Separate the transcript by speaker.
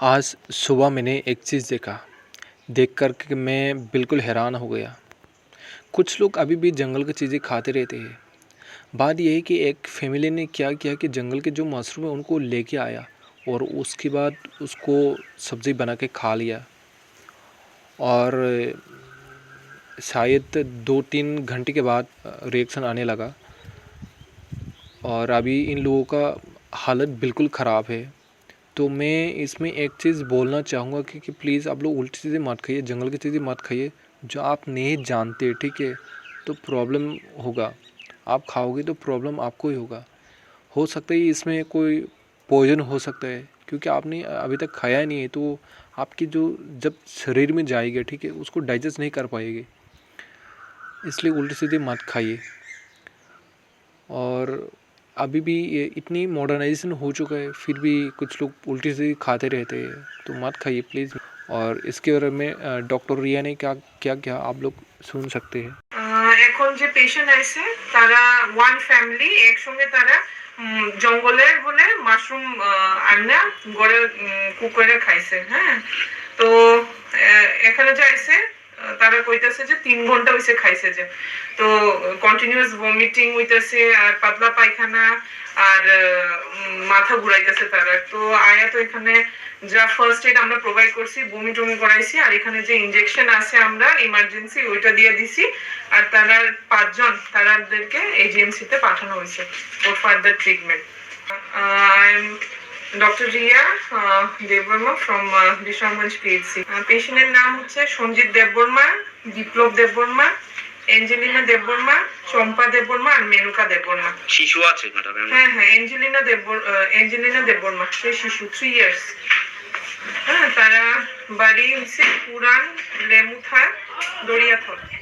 Speaker 1: आज सुबह मैंने एक चीज़ देखा, देख कर के मैं बिल्कुल हैरान हो गया। कुछ लोग अभी भी जंगल की चीज़ें खाते रहते हैं। बात यह है कि एक फैमिली ने क्या किया कि जंगल के जो मशरूम है उनको लेके आया और उसके बाद उसको सब्ज़ी बना के खा लिया। और शायद 2-3 घंटे के बाद रिएक्शन आने लगा और अभी इन लोगों का हालत बिल्कुल ख़राब है। तो मैं इसमें एक चीज़ बोलना चाहूँगा कि प्लीज़ आप लोग उल्टी चीज़ें मत खाइए, जंगल की चीज़ें मत खाइए जो आप नहीं जानते, ठीक है? तो प्रॉब्लम होगा, आप खाओगे तो प्रॉब्लम आपको ही होगा। हो सकता है इसमें कोई पॉइज़न हो सकता है क्योंकि आपने अभी तक खाया नहीं है, तो आपकी जो जब शरीर में जाएगा, ठीक है, उसको डाइजेस्ट नहीं कर पाएगी। इसलिए उल्टी सीधे मत खाइए। और अभी भी ये इतनी मॉडर्नाइजेशन हो चुका है, फिर भी कुछ लोग उल्टी सीधी खाते रहते हैं, तो मत खाइए प्लीज़। और इसके बारे में डॉक्टर रिया ने क्या क्या क्या आप लोग सुन सकते हैं।
Speaker 2: এখন যে পেশেন্ট আছে তারা ওয়ান ফ্যামিলি একসঙ্গে তারা জঙ্গলের বলে মাশরুম আন্না গড়ে কুকারে খাইছে, হ্যাঁ। তো এখানে যে আইছে তারা কইতাছে যে 3 ঘন্টা হইছে খাইছে, যে তো কন্টিনিউয়াস ভমিটিং হইতাছে আর পাতলা পায়খানা আর মাথা ঘুরাইতেছে তারা। তো আয়া তো এখানে যা ফার্স্ট এড আমরা প্রোভাইড করছি, বমি টমি করাইছি, আর এখানে যে ইনজেকশন আছে আমরা ইমার্জেন্সি ওইটা দিয়ে দিছি। আর তারা 5 জন তাদেরকে এজিএমসি তে পাঠানো হয়েছে for further treatment. I am doctor Riya Debbarma from Bishwanathganj PHC. পেশেন্টের নাম হচ্ছে সঞ্জিত দেববর্মা, বিপ্লব দেববর্মা, এঞ্জেলিনা দেববর্মা, চম্পা দেববর্মা আর মেনুকা দেববর্মা।
Speaker 3: শিশু আছে ম্যাডাম?
Speaker 2: হ্যাঁ হ্যাঁ, এঞ্জেলিনা দেববর্মা, সে শিশু 3 ইয়ার্স। হ্যাঁ, তারা বাড়ি হচ্ছে পুরান লেমুথা দরিয়াথল।